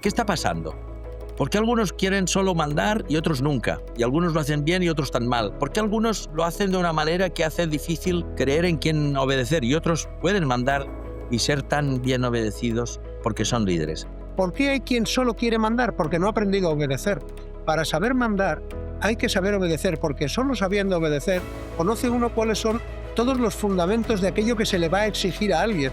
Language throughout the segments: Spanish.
¿Qué está pasando? ¿Por qué algunos quieren solo mandar y otros nunca? Y algunos lo hacen bien y otros tan mal. ¿Por qué algunos lo hacen de una manera que hace difícil creer en quién obedecer y otros pueden mandar y ser tan bien obedecidos porque son líderes? ¿Por qué hay quien solo quiere mandar? Porque no ha aprendido a obedecer. Para saber mandar hay que saber obedecer, porque solo sabiendo obedecer conoce uno cuáles son todos los fundamentos de aquello que se le va a exigir a alguien.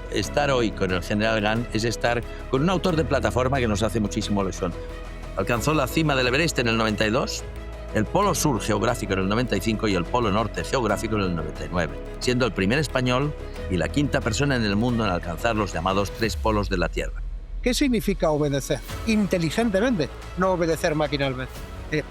Estar hoy con el general Gunn es estar con un autor de plataforma que nos hace muchísimo ilusión. Alcanzó la cima del Everest en el 92, el Polo Sur geográfico en el 95 y el Polo Norte geográfico en el 99, siendo el primer español y la quinta persona en el mundo en alcanzar los llamados 3 polos de la Tierra. ¿Qué significa obedecer? Inteligentemente, no obedecer maquinalmente.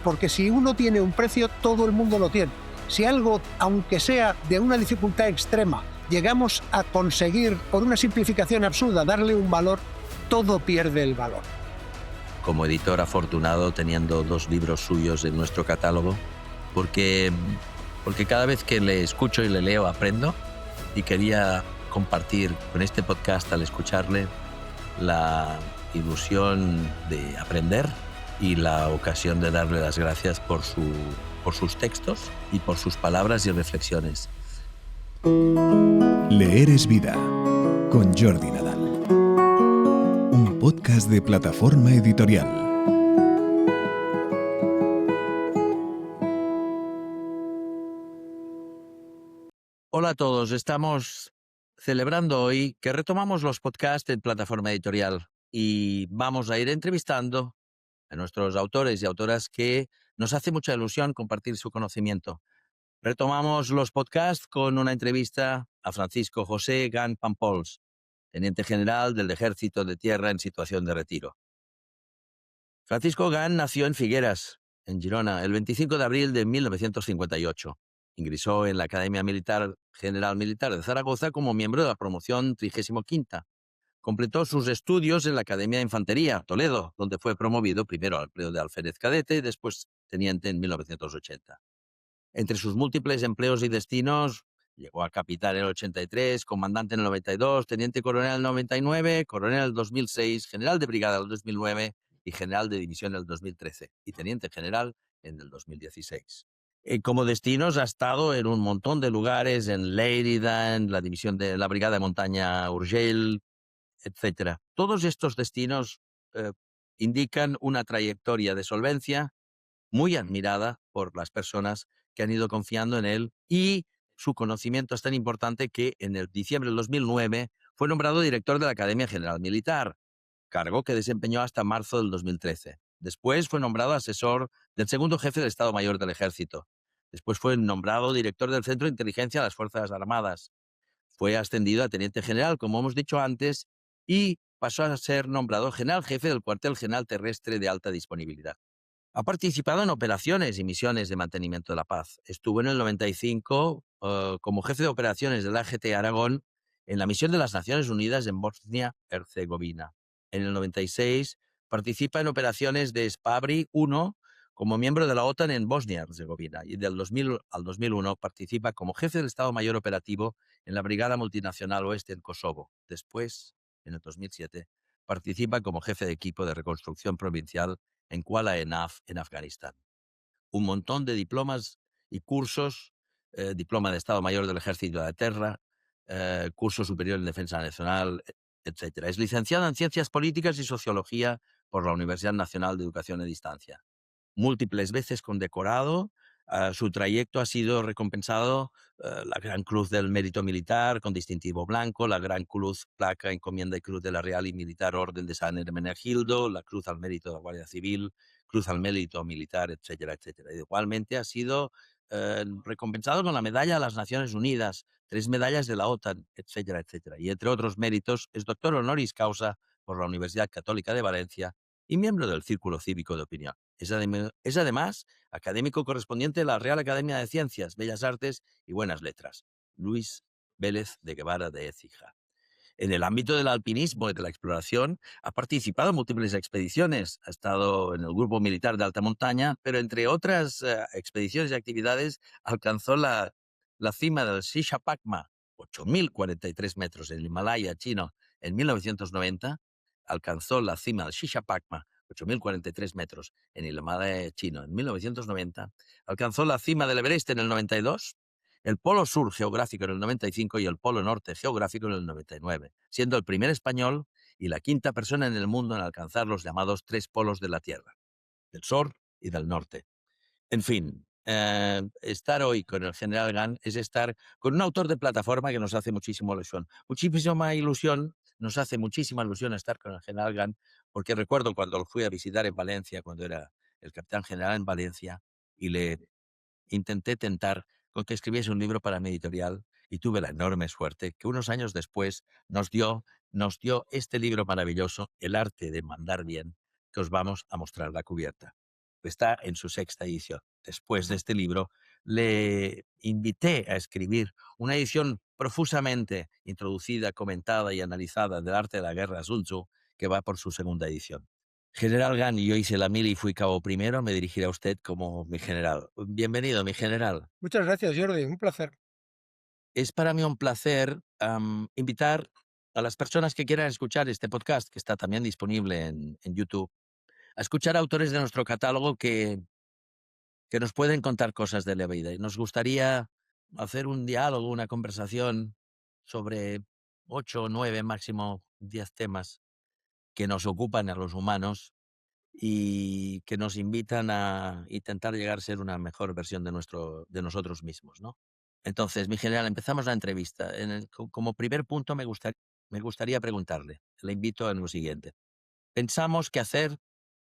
Porque si uno tiene un precio, todo el mundo lo tiene. Si algo, aunque sea de una dificultad extrema, llegamos a conseguir, por una simplificación absurda, darle un valor, todo pierde el valor. Como editor afortunado teniendo 2 libros suyos en nuestro catálogo, porque cada vez que le escucho y le leo aprendo, y quería compartir con este podcast al escucharle la ilusión de aprender y la ocasión de darle las gracias por sus textos y por sus palabras y reflexiones. Leer es vida, con Jordi Nadal. Un podcast de Plataforma Editorial. Hola a todos, estamos celebrando hoy que retomamos los podcasts en Plataforma Editorial y vamos a ir entrevistando a nuestros autores y autoras que nos hace mucha ilusión compartir su conocimiento. Retomamos los podcasts con una entrevista a Francisco José Gunn Pampols, teniente general del Ejército de Tierra en situación de retiro. Francisco Gunn nació en Figueras, en Girona, el 25 de abril de 1958. Ingresó en la Academia General Militar de Zaragoza como miembro de la promoción 35ª. Completó sus estudios en la Academia de Infantería, Toledo, donde fue promovido primero al grado de alférez cadete y después teniente en 1980. Entre sus múltiples empleos y destinos, llegó a capitán en el 83, comandante en el 92, teniente coronel en el 99, coronel en el 2006, general de brigada en el 2009 y general de división en el 2013 y teniente general en el 2016. Como destinos ha estado en un montón de lugares, en Lérida, en la división de la brigada de montaña Urgell, etc. Todos estos destinos indican una trayectoria de solvencia muy admirada por las personas que han ido confiando en él, y su conocimiento es tan importante que en el diciembre del 2009 fue nombrado director de la Academia General Militar, cargo que desempeñó hasta marzo del 2013. Después fue nombrado asesor del segundo jefe del Estado Mayor del Ejército. Después fue nombrado director del Centro de Inteligencia de las Fuerzas Armadas. Fue ascendido a teniente general, como hemos dicho antes, y pasó a ser nombrado general jefe del Cuartel General Terrestre de Alta Disponibilidad. Ha participado en operaciones y misiones de mantenimiento de la paz. Estuvo en el 95 como jefe de operaciones del AGT Aragón en la misión de las Naciones Unidas en Bosnia-Herzegovina. En el 96 participa en operaciones de SPABRI 1 como miembro de la OTAN en Bosnia-Herzegovina, y del 2000 al 2001 participa como jefe del Estado Mayor Operativo en la Brigada Multinacional Oeste en Kosovo. Después, en el 2007, participa como jefe de equipo de reconstrucción provincial en Kuala Enaf, en Afganistán. Un montón de diplomas y cursos, diploma de Estado Mayor del Ejército de Terra, curso superior en Defensa Nacional, etc. Es licenciado en Ciencias Políticas y Sociología por la Universidad Nacional de Educación a Distancia. Múltiples veces condecorado, su trayecto ha sido recompensado, la Gran Cruz del Mérito Militar con distintivo blanco, la Gran Cruz, Placa, Encomienda y Cruz de la Real y Militar Orden de San Hermenegildo, la Cruz al Mérito de la Guardia Civil, Cruz al Mérito Militar, etcétera, etcétera. Igualmente ha sido recompensado con la Medalla de las Naciones Unidas, 3 medallas de la OTAN, etcétera, etcétera. Y entre otros méritos es doctor honoris causa por la Universidad Católica de Valencia y miembro del Círculo Cívico de Opinión. Es además académico correspondiente de la Real Academia de Ciencias, Bellas Artes y Buenas Letras, Luis Vélez de Guevara de Écija. En el ámbito del alpinismo y de la exploración ha participado en múltiples expediciones. Ha estado en el Grupo Militar de Alta Montaña, pero entre otras expediciones y actividades alcanzó la cima del Shishapakma, 8.043 metros en el Himalaya chino, en 1990. alcanzó la cima del Shishapakma, 8.043 metros, en el Himalaya chino en 1990, alcanzó la cima del Everest en el 92, el Polo Sur geográfico en el 95 y el Polo Norte geográfico en el 99, siendo el primer español y la quinta persona en el mundo en alcanzar los llamados tres polos de la Tierra, del sur y del norte. En fin, estar hoy con el general Gunn es estar con un autor de plataforma que nos hace nos hace muchísima ilusión estar con el general Gunn, porque recuerdo cuando lo fui a visitar en Valencia, cuando era el capitán general en Valencia, y le intenté tentar con que escribiese un libro para mi editorial, y tuve la enorme suerte que unos años después nos dio este libro maravilloso, El arte de mandar bien, que os vamos a mostrar la cubierta. Está en su sexta edición. Después de este libro, le invité a escribir una edición profusamente introducida, comentada y analizada del arte de la guerra Sun Tzu, que va por su segunda edición. General Gunn, yo hice la mili y fui cabo primero, me dirigiré a usted como mi general. Bienvenido, mi general. Muchas gracias, Jordi, un placer. Es para mí un placer invitar a las personas que quieran escuchar este podcast, que está también disponible en YouTube, a escuchar autores de nuestro catálogo que nos pueden contar cosas de la vida. Y nos gustaría hacer un diálogo, una conversación sobre 8 o 9, máximo 10 temas que nos ocupan a los humanos y que nos invitan a intentar llegar a ser una mejor versión de nosotros mismos, ¿no? Entonces, mi general, empezamos la entrevista. Como primer punto, me gustaría preguntarle, le invito a lo siguiente. Pensamos qué hacer,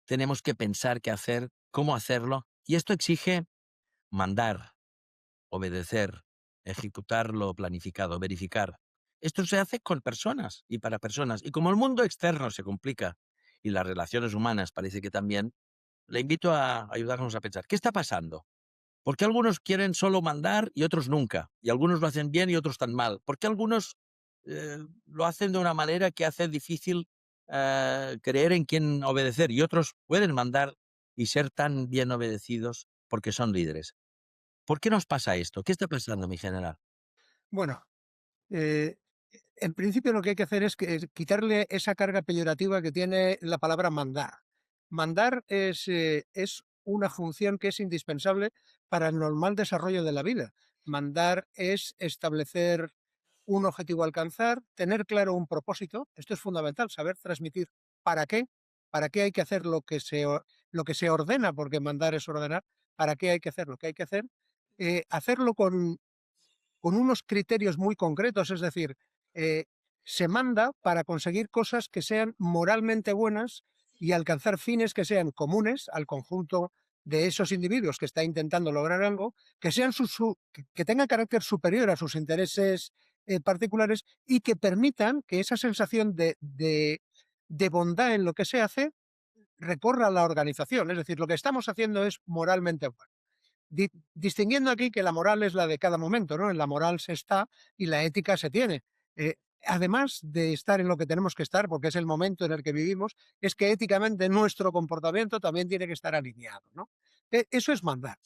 tenemos que pensar qué hacer, cómo hacerlo, y esto exige mandar, obedecer, ejecutar lo planificado, verificar. Esto se hace con personas y para personas. Y como el mundo externo se complica y las relaciones humanas parece que también, le invito a ayudarnos a pensar, ¿qué está pasando? ¿Por qué algunos quieren solo mandar y otros nunca? Y algunos lo hacen bien y otros tan mal. ¿Por qué algunos lo hacen de una manera que hace difícil creer en quién obedecer y otros pueden mandar y ser tan bien obedecidos porque son líderes? ¿Por qué nos pasa esto? ¿Qué está pasando, mi general? Bueno, eh, en principio lo que hay que hacer es quitarle esa carga peyorativa que tiene la palabra mandar. Mandar es una función que es indispensable para el normal desarrollo de la vida. Mandar es establecer un objetivo a alcanzar, tener claro un propósito. Esto es fundamental, saber transmitir para qué hay que hacer lo que se ordena, porque mandar es ordenar, para qué hay que hacer lo que hay que hacer, hacerlo con unos criterios muy concretos, es decir, eh, se manda para conseguir cosas que sean moralmente buenas y alcanzar fines que sean comunes al conjunto de esos individuos que está intentando lograr algo, que sean que tengan carácter superior a sus intereses particulares y que permitan que esa sensación de bondad en lo que se hace recorra la organización. Es decir, lo que estamos haciendo es moralmente bueno. Distinguiendo aquí que la moral es la de cada momento, ¿no? En la moral se está y la ética se tiene. Eh, Además de estar en lo que tenemos que estar, porque es el momento en el que vivimos, es que éticamente nuestro comportamiento también tiene que estar alineado, ¿no? Eso es mandar.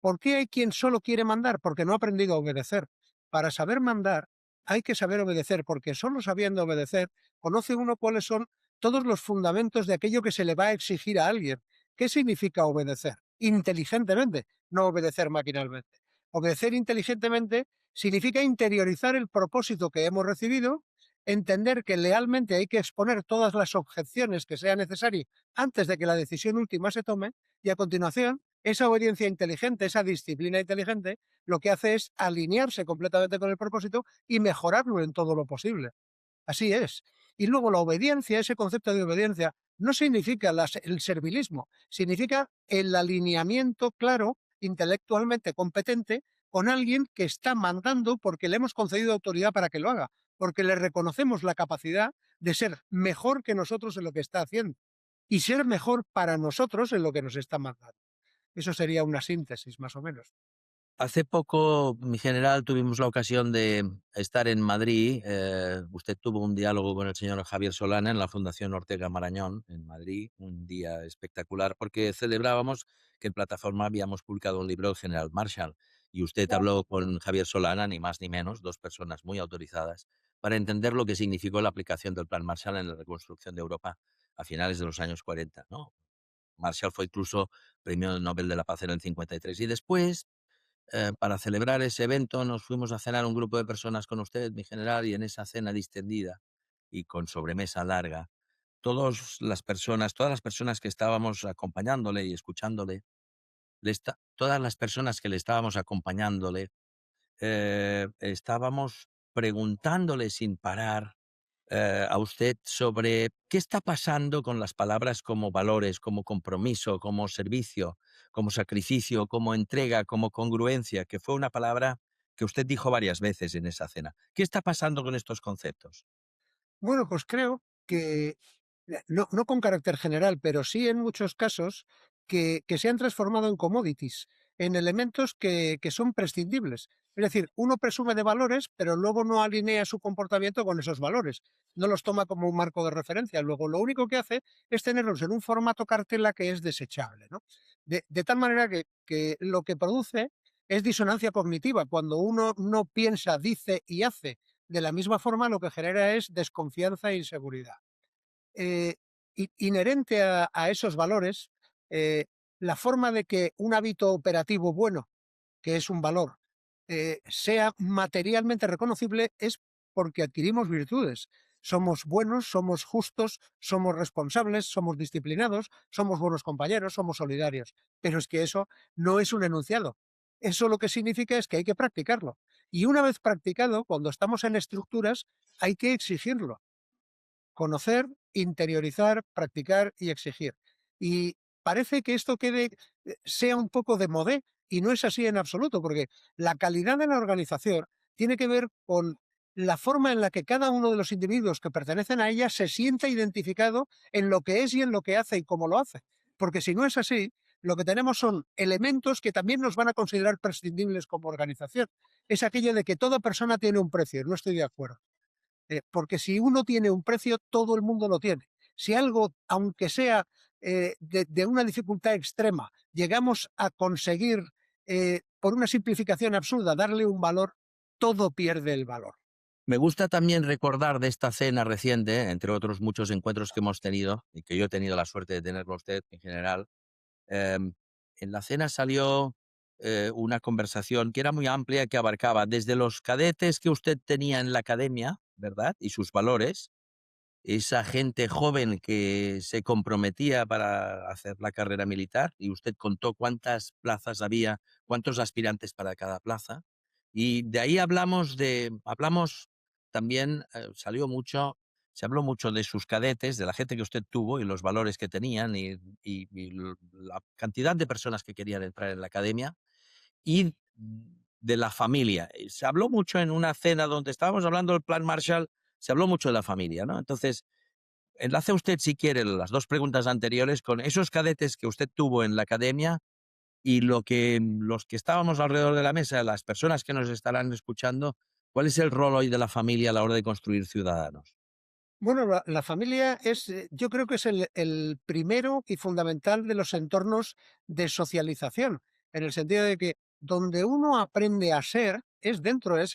¿Por qué hay quien solo quiere mandar? Porque no ha aprendido a obedecer. Para saber mandar hay que saber obedecer, porque solo sabiendo obedecer conoce uno cuáles son todos los fundamentos de aquello que se le va a exigir a alguien. ¿Qué significa obedecer? Inteligentemente, no obedecer maquinalmente. Obedecer inteligentemente significa interiorizar el propósito que hemos recibido, entender que lealmente hay que exponer todas las objeciones que sea necesario antes de que la decisión última se tome y a continuación esa obediencia inteligente, esa disciplina inteligente, lo que hace es alinearse completamente con el propósito y mejorarlo en todo lo posible. Así es. Y luego la obediencia, ese concepto de obediencia, no significa el servilismo, significa el alineamiento claro, intelectualmente competente, con alguien que está mandando porque le hemos concedido autoridad para que lo haga, porque le reconocemos la capacidad de ser mejor que nosotros en lo que está haciendo y ser mejor para nosotros en lo que nos está mandando. Eso sería una síntesis, más o menos. Hace poco, mi general, tuvimos la ocasión de estar en Madrid. Usted tuvo un diálogo con el señor Javier Solana en la Fundación Ortega Marañón, en Madrid, un día espectacular, porque celebrábamos que en Plataforma habíamos publicado un libro del general Marshall. Y usted habló con Javier Solana, ni más ni menos, dos personas muy autorizadas, para entender lo que significó la aplicación del Plan Marshall en la reconstrucción de Europa a finales de los años 40, ¿no? Marshall fue incluso premio Nobel de la Paz en el 53. Y después, para celebrar ese evento, nos fuimos a cenar un grupo de personas con usted, mi general, y en esa cena distendida y con sobremesa larga, todas las personas que estábamos acompañándole y escuchándole, todas las personas que le estábamos acompañándole, estábamos preguntándole sin parar a usted sobre qué está pasando con las palabras como valores, como compromiso, como servicio, como sacrificio, como entrega, como congruencia, que fue una palabra que usted dijo varias veces en esa cena. ¿Qué está pasando con estos conceptos? Bueno, pues creo que, no con carácter general, pero sí en muchos casos que se han transformado en commodities, en elementos que son prescindibles. Es decir, uno presume de valores, pero luego no alinea su comportamiento con esos valores. No los toma como un marco de referencia. Luego lo único que hace es tenerlos en un formato cartela que es desechable, ¿no? De tal manera que lo que produce es disonancia cognitiva. Cuando uno no piensa, dice y hace de la misma forma, lo que genera es desconfianza e inseguridad. Eh, Inherente a esos valores, eh, la forma de que un hábito operativo bueno, que es un valor, sea materialmente reconocible es porque adquirimos virtudes. Somos buenos, somos justos, somos responsables, somos disciplinados, somos buenos compañeros, somos solidarios. Pero es que eso no es un enunciado. Eso lo que significa es que hay que practicarlo. Y una vez practicado, cuando estamos en estructuras, hay que exigirlo. Conocer, interiorizar, practicar y exigir. Y parece que esto sea un poco de modé, y no es así en absoluto, porque la calidad de la organización tiene que ver con la forma en la que cada uno de los individuos que pertenecen a ella se sienta identificado en lo que es y en lo que hace y cómo lo hace. Porque si no es así, lo que tenemos son elementos que también nos van a considerar prescindibles como organización. Es aquello de que toda persona tiene un precio. No estoy de acuerdo. Porque si uno tiene un precio, todo el mundo lo tiene. Si algo, aunque sea de una dificultad extrema, llegamos a conseguir, por una simplificación absurda, darle un valor, todo pierde el valor. Me gusta también recordar de esta cena reciente, entre otros muchos encuentros que hemos tenido y que yo he tenido la suerte de tenerlo usted en general. em, en la cena salió una conversación que era muy amplia, que abarcaba desde los cadetes que usted tenía en la academia, ¿verdad? Y sus valores, esa gente joven que se comprometía para hacer la carrera militar, y usted contó cuántas plazas había, cuántos aspirantes para cada plaza. Y de ahí hablamos también, se habló mucho de sus cadetes, de la gente que usted tuvo y los valores que tenían y la cantidad de personas que querían entrar en la academia y de la familia. Se habló mucho en una cena donde estábamos hablando del Plan Marshall, se habló mucho de la familia, ¿no? Entonces, enlace usted, si quiere, las dos preguntas anteriores con esos cadetes que usted tuvo en la academia y los que estábamos alrededor de la mesa, las personas que nos estarán escuchando, ¿cuál es el rol hoy de la familia a la hora de construir ciudadanos? Bueno, la familia es, yo creo que es el primero y fundamental de los entornos de socialización, en el sentido de que donde uno aprende a ser es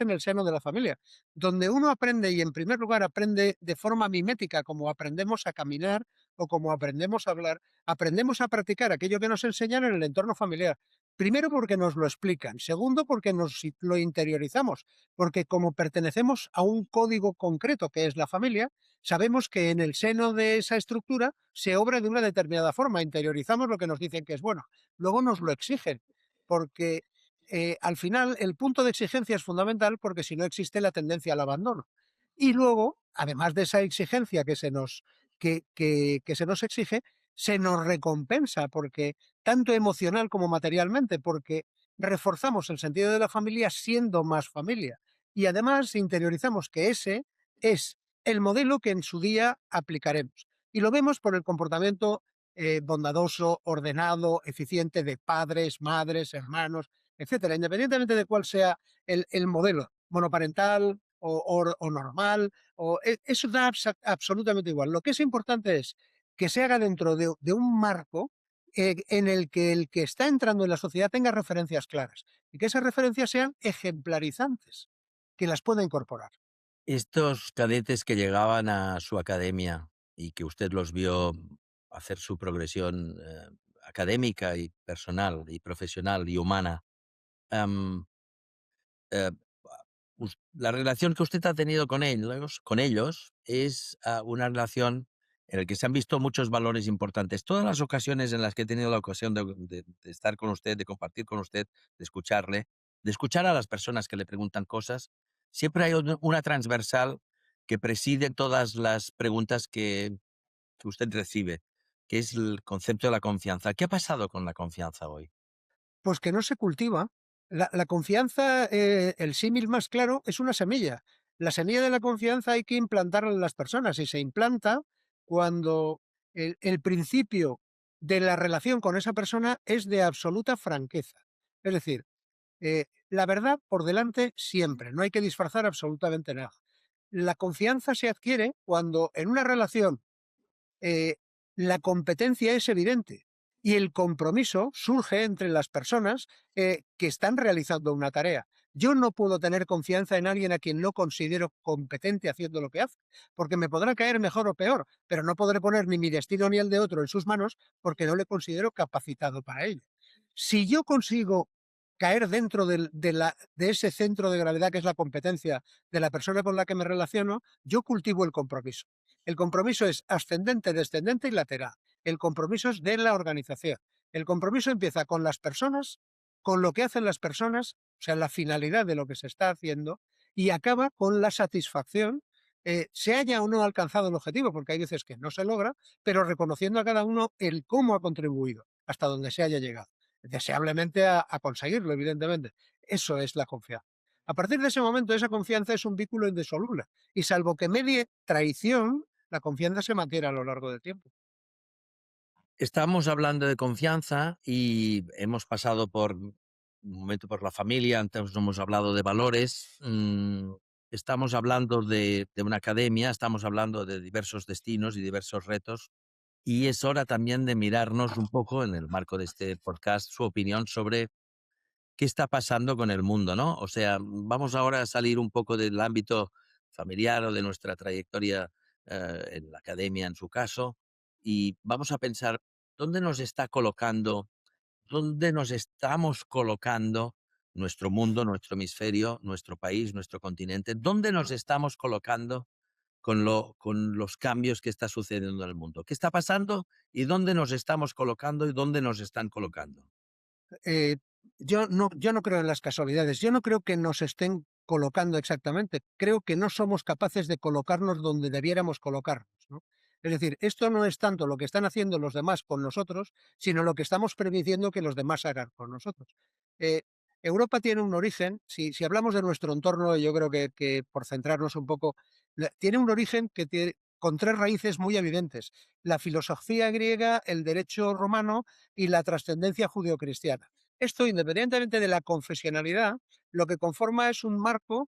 en el seno de la familia. Donde uno aprende y en primer lugar aprende de forma mimética, como aprendemos a caminar o como aprendemos a hablar, aprendemos a practicar aquello que nos enseñan en el entorno familiar. Primero porque nos lo explican, segundo porque lo interiorizamos, porque como pertenecemos a un código concreto que es la familia, sabemos que en el seno de esa estructura se obra de una determinada forma, interiorizamos lo que nos dicen que es bueno, luego nos lo exigen, porque al final el punto de exigencia es fundamental porque si no existe la tendencia al abandono. Y luego, además de esa exigencia que se nos exige, se nos recompensa, porque tanto emocional como materialmente, porque reforzamos el sentido de la familia siendo más familia. Y además interiorizamos que ese es el modelo que en su día aplicaremos. Y lo vemos por el comportamiento bondadoso, ordenado, eficiente de padres, madres, hermanos, etcétera, independientemente de cuál sea el modelo, monoparental o normal, eso da absolutamente igual. Lo que es importante es que se haga dentro de un marco en el que está entrando en la sociedad tenga referencias claras y que esas referencias sean ejemplarizantes, que las pueda incorporar. Estos cadetes que llegaban a su academia y que usted los vio hacer su progresión académica y personal y profesional y humana, am, eh, la relación que usted ha tenido con ellos es una relación en la que se han visto muchos valores importantes. Todas las ocasiones en las que he tenido la ocasión de estar con usted, de compartir con usted, de escucharle, de escuchar a las personas que le preguntan cosas, siempre hay una transversal que preside todas las preguntas que usted recibe, que es el concepto de la confianza. ¿Qué ha pasado con la confianza hoy? Pues que no se cultiva. La confianza, el símil más claro, es una semilla. La semilla de la confianza hay que implantarla en las personas y se implanta cuando el principio de la relación con esa persona es de absoluta franqueza. Es decir, la verdad por delante siempre, no hay que disfrazar absolutamente nada. La confianza se adquiere cuando en una relación eh, la competencia es evidente y el compromiso surge entre las personas que están realizando una tarea. Yo no puedo tener confianza en alguien a quien no considero competente haciendo lo que hace, porque me podrá caer mejor o peor, pero no podré poner ni mi destino ni el de otro en sus manos porque no le considero capacitado para ello. Si yo consigo caer dentro de ese centro de gravedad que es la competencia de la persona con la que me relaciono, yo cultivo el compromiso. El compromiso es ascendente, descendente y lateral. El compromiso es de la organización. El compromiso empieza con las personas, con lo que hacen las personas, o sea, la finalidad de lo que se está haciendo, y acaba con la satisfacción, se haya o no alcanzado el objetivo, porque hay veces que no se logra, pero reconociendo a cada uno el cómo ha contribuido hasta donde se haya llegado. Deseablemente a conseguirlo, evidentemente. Eso es la confianza. A partir de ese momento, esa confianza es un vínculo indisoluble. Y salvo que medie traición, la confianza se mantiene a lo largo del tiempo. Estamos hablando de confianza y hemos pasado por un momento por la familia, antes hemos hablado de valores, estamos hablando de una academia, estamos hablando de diversos destinos y diversos retos, y es hora también de mirarnos un poco en el marco de este podcast su opinión sobre qué está pasando con el mundo, ¿no? O sea, vamos ahora a salir un poco del ámbito familiar o de nuestra trayectoria en la academia, en su caso, y vamos a pensar dónde nos está colocando, dónde nos estamos colocando nuestro mundo, nuestro hemisferio, nuestro país, nuestro continente, dónde nos estamos colocando con los cambios que está sucediendo en el mundo. ¿Qué está pasando y dónde nos estamos colocando y dónde nos están colocando? Eh, yo no creo en las casualidades, yo no creo que nos estén colocando exactamente, creo que no somos capaces de colocarnos donde debiéramos colocarnos, ¿no? Es decir, esto no es tanto lo que están haciendo los demás con nosotros, sino lo que estamos permitiendo que los demás hagan con nosotros. Eh, Europa tiene un origen, si hablamos de nuestro entorno, yo creo que por centrarnos un poco, tiene un origen que tiene, con tres raíces muy evidentes: la filosofía griega, el derecho romano y la trascendencia judeocristiana. Esto, independientemente de la confesionalidad, lo que conforma es un marco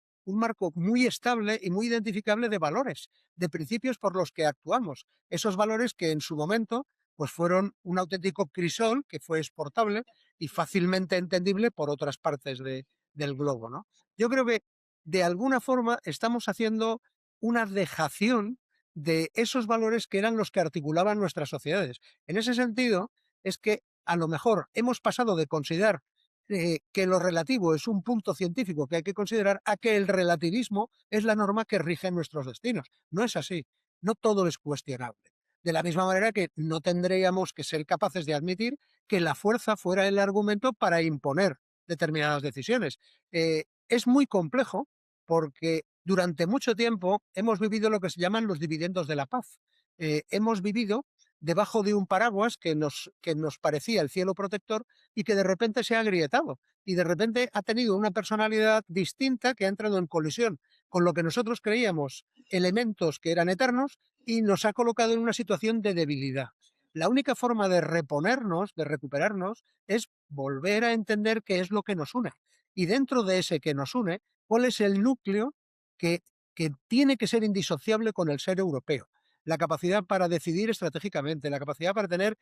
muy estable y muy identificable de valores, de principios por los que actuamos. Esos valores que en su momento pues fueron un auténtico crisol que fue exportable y fácilmente entendible por otras partes del globo, ¿no? Yo creo que de alguna forma estamos haciendo una dejación de esos valores que eran los que articulaban nuestras sociedades. En ese sentido, es que a lo mejor hemos pasado de considerar que lo relativo es un punto científico que hay que considerar a que el relativismo es la norma que rige nuestros destinos. No es así. No todo es cuestionable. De la misma manera que no tendríamos que ser capaces de admitir que la fuerza fuera el argumento para imponer determinadas decisiones. Es muy complejo porque durante mucho tiempo hemos vivido lo que se llaman los dividendos de la paz. Hemos vivido debajo de un paraguas que nos parecía el cielo protector y que de repente se ha agrietado y de repente ha tenido una personalidad distinta que ha entrado en colisión con lo que nosotros creíamos elementos que eran eternos y nos ha colocado en una situación de debilidad. La única forma de reponernos, de recuperarnos, es volver a entender qué es lo que nos une. Y dentro de ese que nos une, cuál es el núcleo que, que tiene que ser indisociable con el ser europeo. La capacidad para decidir estratégicamente, la capacidad para tener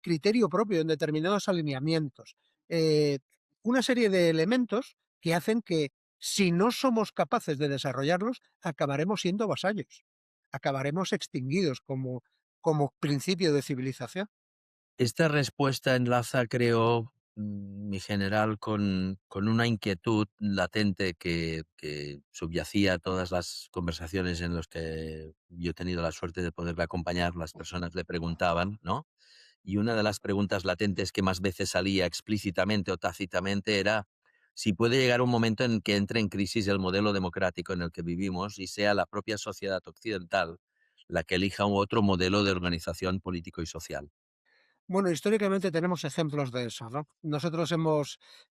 criterio propio en determinados alineamientos. Una serie de elementos que hacen Si no somos capaces de desarrollarlos, acabaremos siendo vasallos, acabaremos extinguidos como principio de civilización. Esta respuesta enlaza, creo, mi general, con una inquietud latente que subyacía a todas las conversaciones en las que yo he tenido la suerte de poderle acompañar. Las personas le preguntaban, ¿no? Y una de las preguntas latentes que más veces salía explícitamente o tácitamente era si puede llegar un momento en que entre en crisis el modelo democrático en el que vivimos y sea la propia sociedad occidental la que elija un otro modelo de organización político y social. Bueno, históricamente tenemos ejemplos de eso, ¿no? Nosotros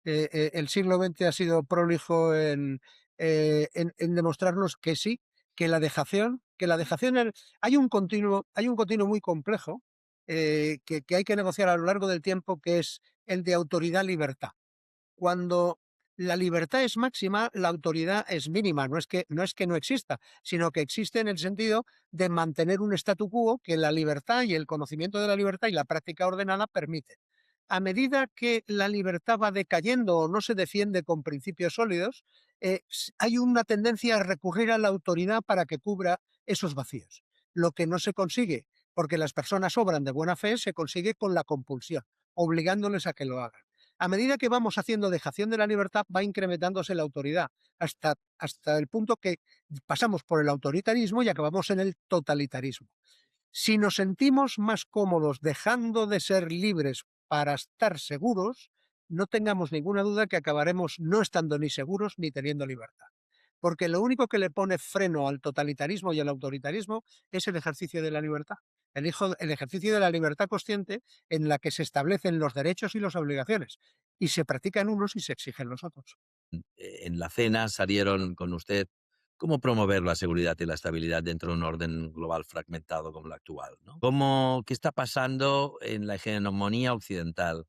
el siglo XX ha sido prolijo en demostrarnos que sí, hay un continuo muy complejo que hay que negociar a lo largo del tiempo, que es el de autoridad-libertad. Cuando la libertad es máxima, la autoridad es mínima. No es que no exista, sino que existe en el sentido de mantener un statu quo que la libertad y el conocimiento de la libertad y la práctica ordenada permiten. A medida que la libertad va decayendo o no se defiende con principios sólidos, hay una tendencia a recurrir a la autoridad para que cubra esos vacíos. Lo que no se consigue, porque las personas obran de buena fe, se consigue con la compulsión, obligándoles a que lo hagan. A medida que vamos haciendo dejación de la libertad, va incrementándose la autoridad, hasta el punto que pasamos por el autoritarismo y acabamos en el totalitarismo. Si nos sentimos más cómodos dejando de ser libres para estar seguros, no tengamos ninguna duda que acabaremos no estando ni seguros ni teniendo libertad. Porque lo único que le pone freno al totalitarismo y al autoritarismo es el ejercicio de la libertad. El ejercicio de la libertad consciente, en la que se establecen los derechos y las obligaciones, y se practican unos y se exigen los otros. En la cena salieron con usted cómo promover la seguridad y la estabilidad dentro de un orden global fragmentado como el actual, ¿no? ¿Qué está pasando en la hegemonía occidental?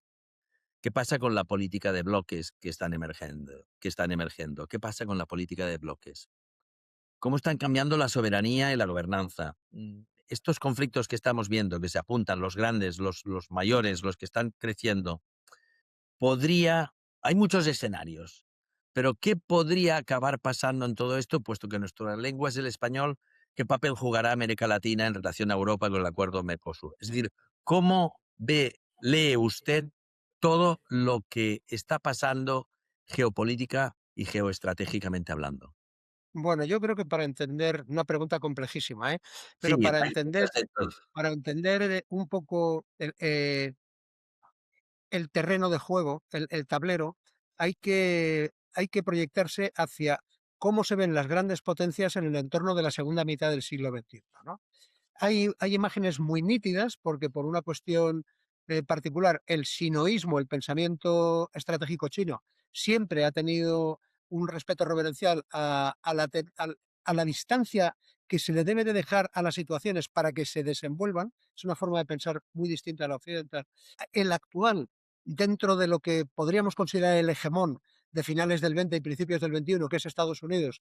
¿Qué pasa con la política de bloques que están emergiendo? ¿Qué pasa con la política de bloques? ¿Cómo están cambiando la soberanía y la gobernanza? Estos conflictos que estamos viendo, que se apuntan, los grandes, los mayores, los que están creciendo, hay muchos escenarios, pero ¿qué podría acabar pasando en todo esto, puesto que nuestra lengua es el español? ¿Qué papel jugará América Latina en relación a Europa con el acuerdo Mercosur? Es decir, lee usted todo lo que está pasando geopolítica y geoestratégicamente hablando? Bueno, yo creo que para entender, una pregunta complejísima, Sí, pero para hay entender, muchos sectores. un poco el terreno de juego, el tablero, hay que proyectarse hacia cómo se ven las grandes potencias en el entorno de la segunda mitad del siglo XXI, ¿no? Hay imágenes muy nítidas porque, por una cuestión particular, el sinoísmo, el pensamiento estratégico chino, siempre ha tenido un respeto reverencial a la distancia que se le debe de dejar a las situaciones para que se desenvuelvan. Es una forma de pensar muy distinta a la occidental. El actual, dentro de lo que podríamos considerar el hegemón de finales del 20 y principios del 21, que es Estados Unidos,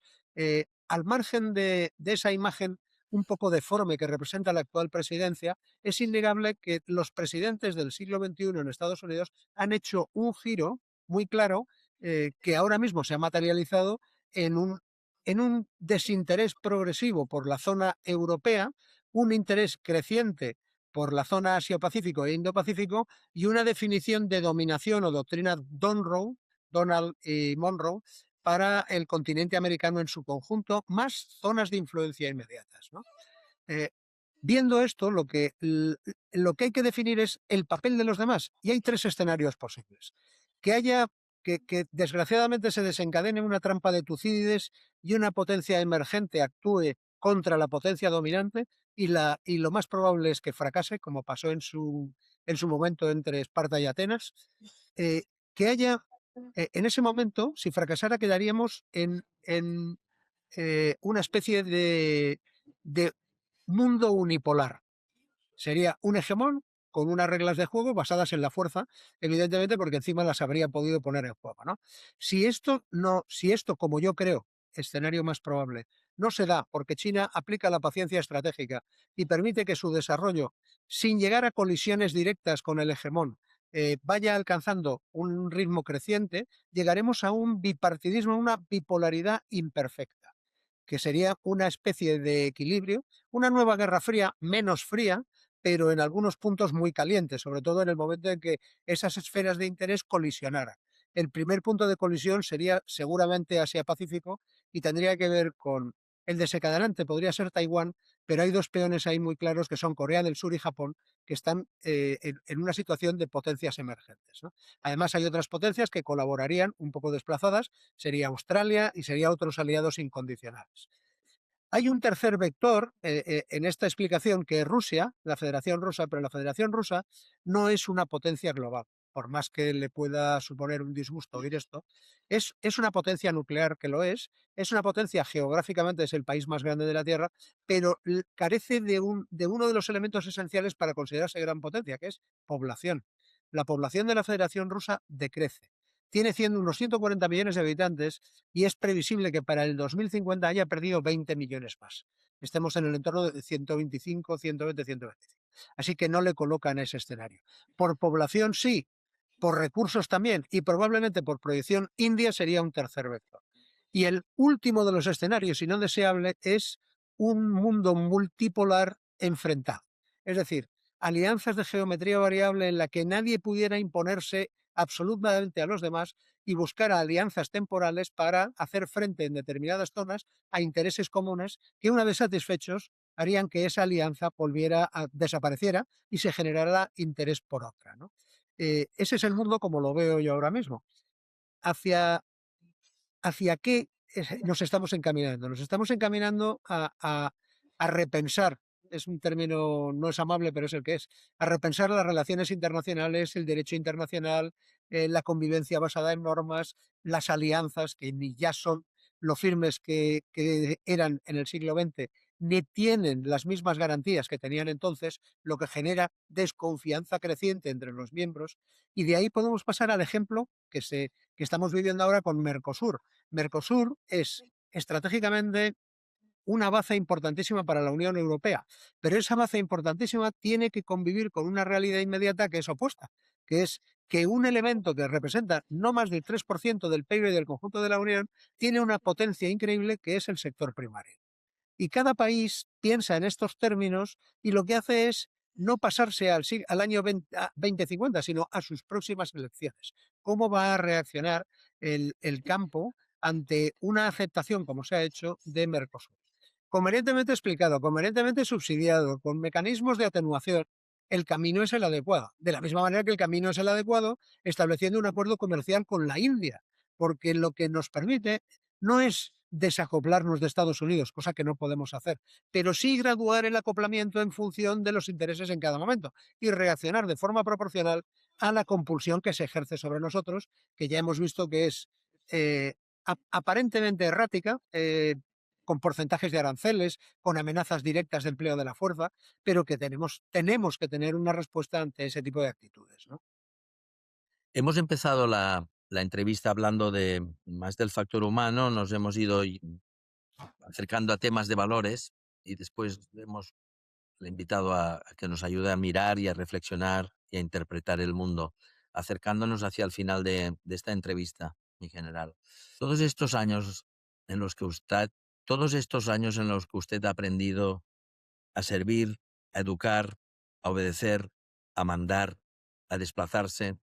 al margen de esa imagen un poco deforme que representa la actual presidencia, es innegable que los presidentes del siglo XXI en Estados Unidos han hecho un giro muy claro, que ahora mismo se ha materializado en un desinterés progresivo por la zona europea, un interés creciente por la zona Asia-Pacífico e Indo-Pacífico, y una definición de dominación o doctrina Donald y Monroe, para el continente americano en su conjunto, más zonas de influencia inmediatas, ¿no? Eh, Viendo esto, lo que hay que definir es el papel de los demás, y hay tres escenarios posibles. Que haya que desgraciadamente se desencadene una trampa de Tucídides y una potencia emergente actúe contra la potencia dominante, y lo más probable es que fracase, como pasó en su momento entre Esparta y Atenas. eh, que haya, en ese momento, si fracasara, quedaríamos en una especie de mundo unipolar. Sería un hegemón con unas reglas de juego basadas en la fuerza, evidentemente, porque encima las habría podido poner en juego, ¿no? Si esto, como yo creo, escenario más probable, no se da porque China aplica la paciencia estratégica y permite que su desarrollo, sin llegar a colisiones directas con el hegemón, vaya alcanzando un ritmo creciente, llegaremos a un bipartidismo, una bipolaridad imperfecta, que sería una especie de equilibrio, una nueva Guerra Fría menos fría, pero en algunos puntos muy caliente, sobre todo en el momento en que esas esferas de interés colisionaran. El primer punto de colisión sería seguramente Asia-Pacífico y tendría que ver con el desencadenante, podría ser Taiwán, pero hay dos peones ahí muy claros que son Corea del Sur y Japón, que están en una situación de potencias emergentes, ¿no? Además, hay otras potencias que colaborarían un poco desplazadas, sería Australia y sería otros aliados incondicionales. Hay un tercer vector en esta explicación, que es Rusia, la Federación Rusa, pero la Federación Rusa no es una potencia global, por más que le pueda suponer un disgusto oír esto. Es una potencia nuclear, que lo es una potencia geográficamente, es el país más grande de la Tierra, pero carece de uno de los elementos esenciales para considerarse gran potencia, que es población. La población de la Federación Rusa decrece. Tiene unos 140 millones de habitantes y es previsible que para el 2050 haya perdido 20 millones más. Estemos en el entorno de 125, 120, 125. Así que no le coloca en ese escenario. Por población sí, por recursos también y probablemente por proyección, India sería un tercer vector. Y el último de los escenarios, y no deseable, es un mundo multipolar enfrentado. Es decir, alianzas de geometría variable en la que nadie pudiera imponerse absolutamente a los demás y buscar alianzas temporales para hacer frente en determinadas zonas a intereses comunes que, una vez satisfechos, harían que esa alianza desapareciera y se generara interés por otra, ¿no? Ese es el mundo como lo veo yo ahora mismo. ¿Hacia, hacia qué nos estamos encaminando? Nos estamos encaminando a repensar, es un término no es amable, pero es el que es, a repensar las relaciones internacionales, el derecho internacional, la convivencia basada en normas, las alianzas, que ni ya son lo firmes que eran en el siglo XX, ni tienen las mismas garantías que tenían entonces, lo que genera desconfianza creciente entre los miembros, y de ahí podemos pasar al ejemplo que estamos viviendo ahora con Mercosur. Mercosur es estratégicamente una baza importantísima para la Unión Europea, pero esa baza importantísima tiene que convivir con una realidad inmediata que es opuesta, que es que un elemento que representa no más del 3% del PIB del conjunto de la Unión tiene una potencia increíble, que es el sector primario. Y cada país piensa en estos términos y lo que hace es no pasarse al año 2050, sino a sus próximas elecciones. ¿Cómo va a reaccionar el campo ante una aceptación, como se ha hecho, de Mercosur? Convenientemente explicado, convenientemente subsidiado, con mecanismos de atenuación, el camino es el adecuado. De la misma manera que el camino es el adecuado, estableciendo un acuerdo comercial con la India, porque lo que nos permite no es desacoplarnos de Estados Unidos, cosa que no podemos hacer, pero sí graduar el acoplamiento en función de los intereses en cada momento y reaccionar de forma proporcional a la compulsión que se ejerce sobre nosotros, que ya hemos visto que es aparentemente errática, con porcentajes de aranceles, con amenazas directas de empleo de la fuerza, pero que tenemos que tener una respuesta ante ese tipo de actitudes, ¿no? Hemos empezado la entrevista hablando más del factor humano, nos hemos ido acercando a temas de valores y después hemos invitado a que nos ayude a mirar y a reflexionar y a interpretar el mundo, acercándonos hacia el final de esta entrevista, mi general. Todos estos años en los que usted, todos estos años en los que usted ha aprendido a servir, a educar, a obedecer, a mandar, a desplazarse,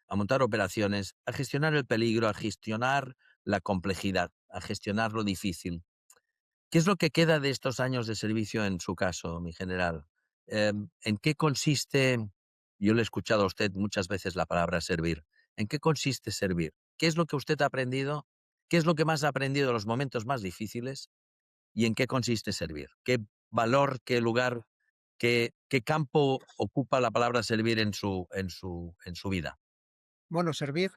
a montar operaciones, a gestionar el peligro, a gestionar la complejidad, a gestionar lo difícil. ¿Qué es lo que queda de estos años de servicio en su caso, mi general? ¿En qué consiste, yo le he escuchado a usted muchas veces la palabra servir, ¿en qué consiste servir? ¿Qué es lo que usted ha aprendido? ¿Qué es lo que más ha aprendido en los momentos más difíciles? ¿Y en qué consiste servir? ¿Qué valor, qué lugar, qué campo ocupa la palabra servir en su vida? Bueno, servir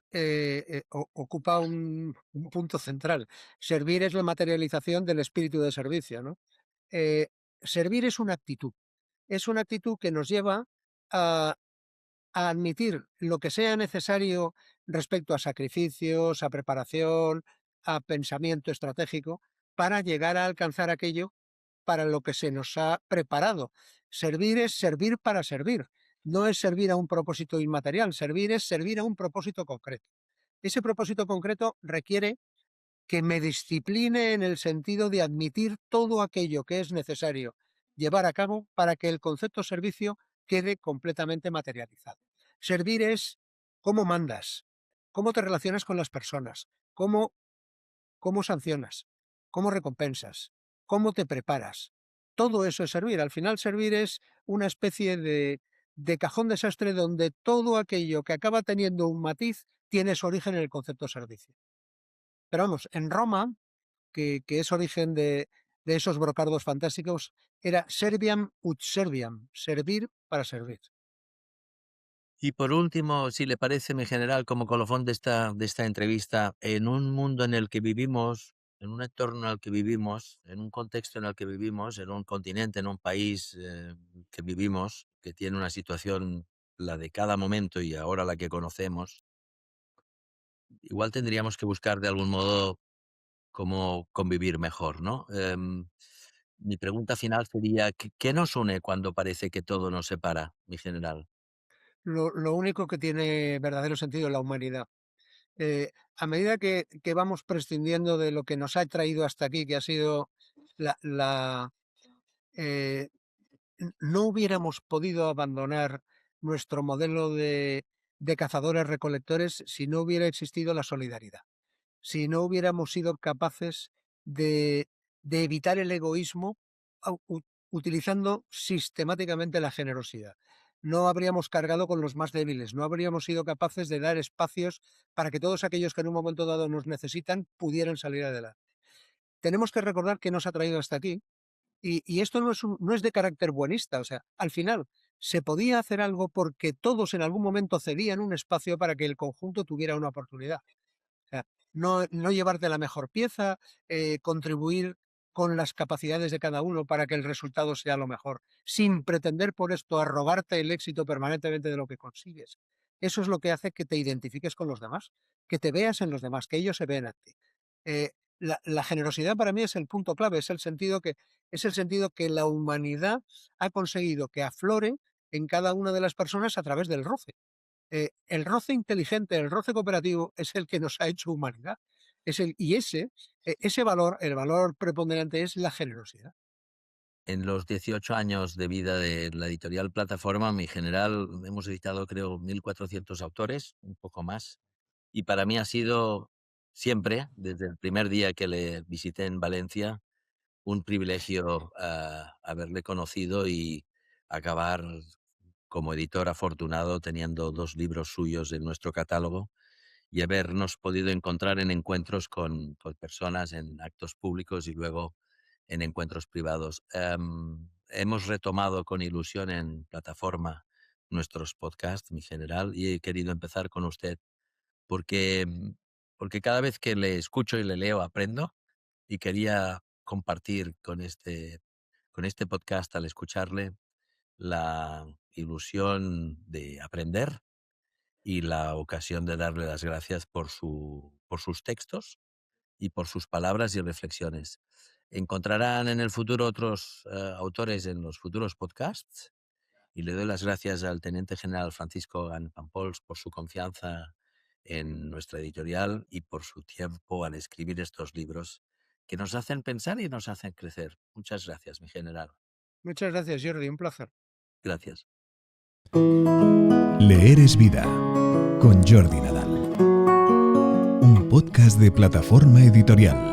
ocupa un punto central. Servir es la materialización del espíritu de servicio, ¿no? Eh, Servir es una actitud que nos lleva a, a admitir lo que sea necesario respecto a sacrificios, a preparación, a pensamiento estratégico, para llegar a alcanzar aquello para lo que se nos ha preparado. Servir es servir para servir. no es servir a un propósito inmaterial, es servir a un propósito concreto. Ese propósito concreto requiere que me discipline en el sentido de admitir todo aquello que es necesario llevar a cabo para que el concepto servicio quede completamente materializado. Servir es cómo mandas, cómo te relacionas con las personas, cómo sancionas, cómo recompensas, cómo te preparas. Todo eso es servir. Al final servir es una especie de cajón desastre donde todo aquello que acaba teniendo un matiz tiene su origen en el concepto servicio. Pero vamos, en Roma, que es origen de esos brocardos fantásticos, era serviam ut serviam, servir para servir. Y por último, si le parece, mi general, como colofón de esta entrevista, en un mundo en el que vivimos, en un entorno en el que vivimos, en un contexto en el que vivimos, en un continente, en un país que vivimos, que tiene una situación, la de cada momento y ahora la que conocemos, igual tendríamos que buscar de algún modo cómo convivir mejor, ¿no? Mi pregunta final sería, ¿qué nos une cuando parece que todo nos separa, mi general? Lo único que tiene verdadero sentido es la humanidad. A medida que vamos prescindiendo de lo que nos ha traído hasta aquí, que ha sido eh, no hubiéramos podido abandonar nuestro modelo de cazadores-recolectores si no hubiera existido la solidaridad, si no hubiéramos sido capaces de evitar el egoísmo utilizando sistemáticamente la generosidad. No habríamos cargado con los más débiles, no habríamos sido capaces de dar espacios para que todos aquellos que en un momento dado nos necesitan pudieran salir adelante. Tenemos que recordar que nos ha traído hasta aquí y esto no es de carácter buenista. O sea, al final se podía hacer algo porque todos en algún momento cedían un espacio para que el conjunto tuviera una oportunidad. O sea, no llevarte la mejor pieza, contribuir con las capacidades de cada uno para que el resultado sea lo mejor, sin pretender por esto arrogarte el éxito permanentemente de lo que consigues. Eso es lo que hace que te identifiques con los demás, que te veas en los demás, que ellos se vean a ti. La generosidad para mí es el punto clave, es el sentido que la humanidad ha conseguido que aflore en cada una de las personas a través del roce. El roce inteligente, el roce cooperativo, es el que nos ha hecho humanidad. Ese valor, el valor preponderante es la generosidad. En los 18 años de vida de la editorial Plataforma, mi general, hemos editado creo 1.400 autores, un poco más, y para mí ha sido siempre, desde el primer día que le visité en Valencia, un privilegio haberle conocido y acabar como editor afortunado teniendo 2 libros suyos en nuestro catálogo y habernos podido encontrar en encuentros con personas en actos públicos y luego en encuentros privados. Hemos retomado con ilusión en Plataforma nuestros podcasts, mi general, y he querido empezar con usted porque, porque cada vez que le escucho y le leo aprendo y quería compartir con este podcast al escucharle la ilusión de aprender y la ocasión de darle las gracias por sus textos y por sus palabras y reflexiones. Encontrarán en el futuro otros autores en los futuros podcasts y le doy las gracias al Teniente General Francisco Pampols por su confianza en nuestra editorial y por su tiempo al escribir estos libros que nos hacen pensar y nos hacen crecer. Muchas gracias, mi general. Muchas gracias, Jordi, un placer. Gracias. Leer es vida, con Jordi Nadal. Un podcast de Plataforma Editorial.